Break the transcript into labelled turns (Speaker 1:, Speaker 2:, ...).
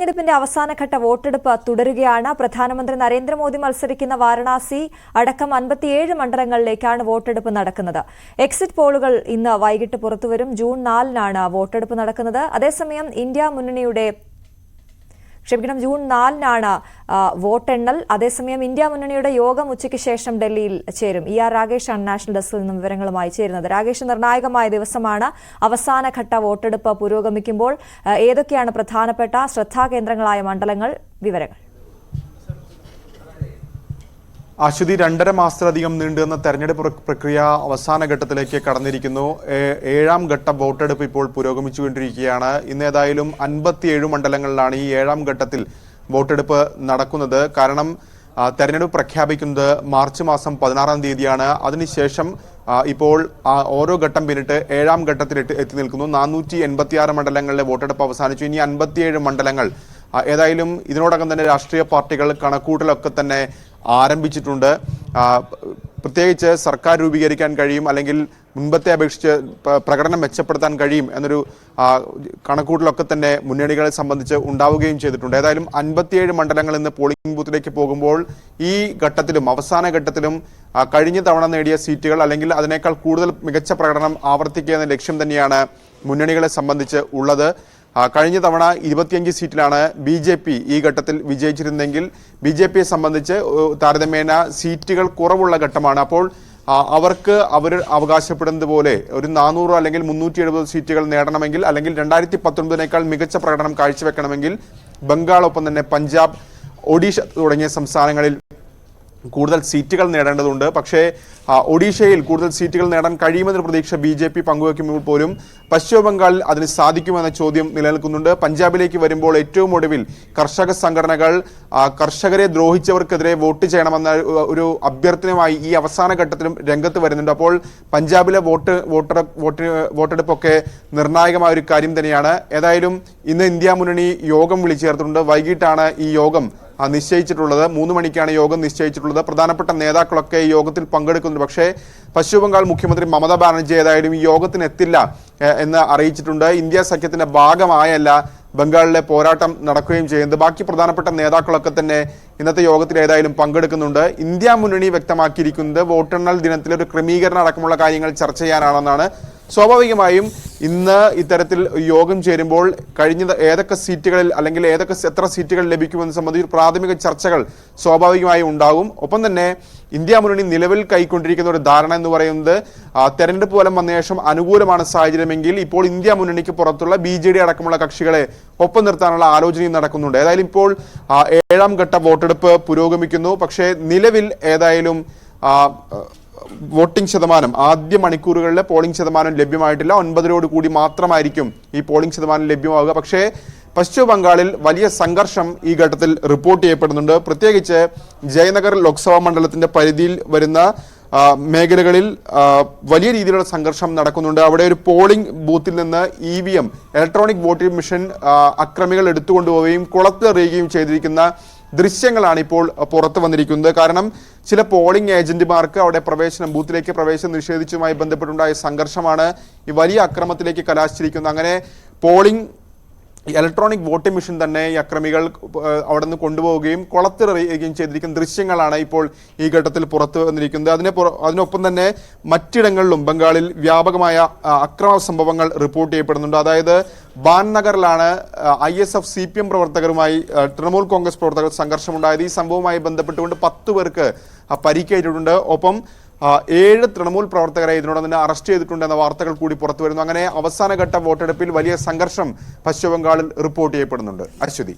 Speaker 1: തെരഞ്ഞെടുപ്പിന്റെ അവസാനഘട്ട വോട്ടെടുപ്പ് തുടരുകയാണ്. പ്രധാനമന്ത്രി നരേന്ദ്രമോദി മത്സരിക്കുന്ന വാരണാസി അടക്കം 57 മണ്ഡലങ്ങളിലേക്കാണ് വോട്ടെടുപ്പ് നടക്കുന്നത്. എക്സിറ്റ് പോളുകൾ ഇന്ന് വൈകിട്ട് പുറത്തുവരും. ജൂൺ 4-നാണ് വോട്ടെടുപ്പ് നടക്കുന്നത്. അതേസമയം ജൂൺ 4-നാണ് വോട്ടെണ്ണൽ. അതേസമയം ഇന്ത്യ മുന്നണിയുടെ യോഗം ഉച്ചയ്ക്ക് ശേഷം ഡൽഹിയിൽ ചേരും. ER രാഗേഷാണ് നാഷണൽ ഡെസ്കിൽ നിന്നും വിവരങ്ങളുമായി ചേരുന്നത്. രാഗേഷ്, നിർണായകമായ ദിവസമാണ്. അവസാനഘട്ട വോട്ടെടുപ്പ് പുരോഗമിക്കുമ്പോൾ ഏതൊക്കെയാണ് പ്രധാനപ്പെട്ട ശ്രദ്ധാകേന്ദ്രങ്ങളായ മണ്ഡലങ്ങൾ? വിവരങ്ങൾ.
Speaker 2: അശ്വതി, 2.5 മാസത്തിലധികം നീണ്ടുവന്ന തെരഞ്ഞെടുപ്പ് പ്രക്രിയ അവസാന ഘട്ടത്തിലേക്ക് കടന്നിരിക്കുന്നു. 7ാം ഘട്ട വോട്ടെടുപ്പ് ഇപ്പോൾ പുരോഗമിച്ചുകൊണ്ടിരിക്കുകയാണ്. ഇന്ന് ഏതായാലും 57 മണ്ഡലങ്ങളിലാണ് ഈ 7ാം ഘട്ടത്തിൽ വോട്ടെടുപ്പ് നടക്കുന്നത്. കാരണം തെരഞ്ഞെടുപ്പ് പ്രഖ്യാപിക്കുന്നത് മാർച്ച് മാസം 16-ാം തീയതിയാണ്. അതിനുശേഷം ഇപ്പോൾ ഓരോ ഘട്ടം പിന്നിട്ട് 7ാം ഘട്ടത്തിൽ എത്തി നിൽക്കുന്നു. 486 മണ്ഡലങ്ങളിലെ വോട്ടെടുപ്പ് അവസാനിച്ചു. ഇനി 57 മണ്ഡലങ്ങൾ. ഏതായാലും ഇതിനോടകം തന്നെ രാഷ്ട്രീയ പാർട്ടികൾ കണക്കൂട്ടലൊക്കെ തന്നെ ആരംഭിച്ചിട്ടുണ്ട്. പ്രത്യേകിച്ച് സർക്കാർ രൂപീകരിക്കാൻ കഴിയും, അല്ലെങ്കിൽ മുൻപത്തെ അപേക്ഷിച്ച് പ്രകടനം മെച്ചപ്പെടുത്താൻ കഴിയും എന്നൊരു കണക്കൂട്ടലൊക്കെ തന്നെ മുന്നണികളെ സംബന്ധിച്ച് ഉണ്ടാവുകയും ചെയ്തിട്ടുണ്ട്. ഏതായാലും 57 മണ്ഡലങ്ങളിൽ നിന്ന് പോളിംഗ് ബൂത്തിലേക്ക് പോകുമ്പോൾ ഈ ഘട്ടത്തിലും അവസാന ഘട്ടത്തിലും കഴിഞ്ഞ തവണ നേടിയ സീറ്റുകൾ അല്ലെങ്കിൽ അതിനേക്കാൾ കൂടുതൽ മികച്ച പ്രകടനം ആവർത്തിക്കുക എന്ന ലക്ഷ്യം തന്നെയാണ് മുന്നണികളെ സംബന്ധിച്ച് ഉള്ളത്. കഴിഞ്ഞ തവണ 25 സീറ്റിലാണ് BJP ഈ ഘട്ടത്തിൽ വിജയിച്ചിരുന്നെങ്കിൽ BJPയെ സംബന്ധിച്ച് താരതമ്യേന സീറ്റുകൾ കുറവുള്ള ഘട്ടമാണ്. അപ്പോൾ അവർക്ക് അവർ അവകാശപ്പെടുന്നത് പോലെ ഒരു 400 അല്ലെങ്കിൽ 370 സീറ്റുകൾ നേടണമെങ്കിൽ, അല്ലെങ്കിൽ 2019-നേക്കാൾ മികച്ച പ്രകടനം കാഴ്ചവെക്കണമെങ്കിൽ ബംഗാളൊപ്പം തന്നെ പഞ്ചാബ്, ഒഡീഷ തുടങ്ങിയ സംസ്ഥാനങ്ങളിൽ കൂടുതൽ സീറ്റുകൾ നേടേണ്ടതുണ്ട്. പക്ഷേ ഒഡീഷയിൽ കൂടുതൽ സീറ്റുകൾ നേടാൻ കഴിയുമെന്ന പ്രതീക്ഷ BJP പങ്കുവയ്ക്കുമ്പോൾ പോലും പശ്ചിമ ബംഗാളിൽ അതിന് സാധിക്കുമെന്ന ചോദ്യം നിലനിൽക്കുന്നുണ്ട്. പഞ്ചാബിലേക്ക് വരുമ്പോൾ ഏറ്റവും ഒടുവിൽ കർഷക സംഘടനകൾ കർഷകരെ ദ്രോഹിച്ചവർക്കെതിരെ വോട്ട് ചെയ്യണമെന്ന ഒരു അഭ്യർത്ഥനയുമായി ഈ അവസാന ഘട്ടത്തിലും രംഗത്ത് വരുന്നുണ്ട്. അപ്പോൾ പഞ്ചാബിലെ വോട്ടെടുപ്പൊക്കെ നിർണായകമായ ഒരു കാര്യം തന്നെയാണ്. ഏതായാലും ഇന്ന് ഇന്ത്യ മുന്നണി യോഗം വിളിച്ചു ചേർത്തിട്ടുണ്ട്. വൈകിട്ടാണ് ഈ യോഗം നിശ്ചയിച്ചിട്ടുള്ളത്. 3 മണിക്കാണ് യോഗം നിശ്ചയിച്ചിട്ടുള്ളത്. പ്രധാനപ്പെട്ട നേതാക്കളൊക്കെ ഈ യോഗത്തിൽ പങ്കെടുക്കുന്നുണ്ട്. പക്ഷേ പശ്ചിമ ബംഗാൾ മുഖ്യമന്ത്രി മമതാ ബാനർജി ഏതായാലും ഈ യോഗത്തിന് എത്തില്ല എന്ന് അറിയിച്ചിട്ടുണ്ട്. ഇന്ത്യ സഖ്യത്തിന്റെ ഭാഗമായല്ല ബംഗാളിലെ പോരാട്ടം നടക്കുകയും ചെയ്യുന്നത്. ബാക്കി പ്രധാനപ്പെട്ട നേതാക്കളൊക്കെ തന്നെ ഇന്നത്തെ യോഗത്തിൽ ഏതായാലും പങ്കെടുക്കുന്നുണ്ട്. ഇന്ത്യ മുന്നണി വ്യക്തമാക്കിയിരിക്കുന്നത് വോട്ടെണ്ണൽ ദിനത്തിൽ ഒരു ക്രമീകരണം അടക്കമുള്ള കാര്യങ്ങൾ ചർച്ച ചെയ്യാനാണെന്നാണ്. സ്വാഭാവികമായും ഇന്ന് ഇത്തരത്തിൽ യോഗം ചേരുമ്പോൾ കഴിഞ്ഞ ഏതൊക്കെ സീറ്റുകളിൽ അല്ലെങ്കിൽ എത്ര സീറ്റുകൾ ലഭിക്കുമെന്ന് സംബന്ധിച്ച് പ്രാഥമിക ചർച്ചകൾ സ്വാഭാവികമായും ഉണ്ടാകും. ഒപ്പം തന്നെ ഇന്ത്യ മുന്നണി നിലവിൽ കൈക്കൊണ്ടിരിക്കുന്ന ഒരു ധാരണ എന്ന് പറയുന്നത് തെരഞ്ഞെടുപ്പ് ഫലം വന്ന ശേഷം അനുകൂലമാണ് സാഹചര്യമെങ്കിൽ ഇപ്പോൾ ഇന്ത്യ മുന്നണിക്ക് പുറത്തുള്ള BJD അടക്കമുള്ള കക്ഷികളെ ഒപ്പം നിർത്താനുള്ള ആലോചനയും നടക്കുന്നുണ്ട്. ഏതായാലും ഇപ്പോൾ 7ാം ഘട്ട വോട്ടെടുപ്പ് പുരോഗമിക്കുന്നു. പക്ഷേ നിലവിൽ ഏതായാലും വോട്ടിംഗ് ശതമാനം, ആദ്യ മണിക്കൂറുകളിലെ പോളിംഗ് ശതമാനം ലഭ്യമായിട്ടില്ല. 9 കൂടി മാത്രമായിരിക്കും ഈ പോളിംഗ് ശതമാനം ലഭ്യമാവുക. പക്ഷേ പശ്ചിമ ബംഗാളിൽ വലിയ സംഘർഷം ഈ ഘട്ടത്തിൽ റിപ്പോർട്ട് ചെയ്യപ്പെടുന്നുണ്ട്. പ്രത്യേകിച്ച് ജയനഗർ ലോക്സഭാ മണ്ഡലത്തിന്റെ പരിധിയിൽ വരുന്ന മേഖലകളിൽ വലിയ രീതിയിലുള്ള സംഘർഷം നടക്കുന്നുണ്ട്. അവിടെ ഒരു പോളിംഗ് ബൂത്തിൽ നിന്ന് EVM ഇലക്ട്രോണിക് വോട്ടിംഗ് മെഷീൻ അക്രമികൾ എടുത്തുകൊണ്ടുപോവുകയും കുളത്തിലെറിയുകയും ചെയ്തിരിക്കുന്ന ദൃശ്യങ്ങളാണ് ഇപ്പോൾ പുറത്തു വന്നിരിക്കുന്നത്. കാരണം ചില പോളിംഗ് ഏജന്റുമാർക്ക് അവിടെ ബൂത്തിലേക്ക് പ്രവേശനം നിഷേധിച്ചതുമായി ബന്ധപ്പെട്ടുണ്ടായ സംഘർഷമാണ് ഈ വലിയ അക്രമത്തിലേക്ക് കലാശിച്ചിരിക്കുന്നത്. അങ്ങനെ പോളിംഗ് ഇലക്ട്രോണിക് വോട്ടിംഗ് മെഷീൻ തന്നെ ഈ അക്രമികൾ അവിടെ നിന്ന് കൊണ്ടുപോവുകയും കുളത്തിലെറിയുകയും ചെയ്തിരിക്കുന്ന ദൃശ്യങ്ങളാണ് ഇപ്പോൾ ഈ ഘട്ടത്തിൽ പുറത്തു വന്നിരിക്കുന്നത്. അതിനൊപ്പം തന്നെ മറ്റിടങ്ങളിലും ബംഗാളിൽ വ്യാപകമായ അക്രമ സംഭവങ്ങൾ റിപ്പോർട്ട് ചെയ്യപ്പെടുന്നുണ്ട്. അതായത് ബാൻനഗറിലാണ് ISF CPM പ്രവർത്തകരുമായി തൃണമൂൽ കോൺഗ്രസ് പ്രവർത്തകർ സംഘർഷമുണ്ടായത്. ഈ സംഭവവുമായി ബന്ധപ്പെട്ടുകൊണ്ട് 10 പേർക്ക് പരിക്കേറ്റിട്ടുണ്ട്. ഒപ്പം 7 തൃണമൂൽ പ്രവർത്തകരെ ഇതിനോടൊപ്പം തന്നെ അറസ്റ്റ് ചെയ്തിട്ടുണ്ട് എന്ന വാർത്തകൾ കൂടി പുറത്തു വരുന്നു. അങ്ങനെ അവസാനഘട്ട വോട്ടെടുപ്പിൽ വലിയ സംഘർഷം പശ്ചിമ ബംഗാളിൽ റിപ്പോർട്ട് ചെയ്യപ്പെടുന്നുണ്ട്. അശ്വതി.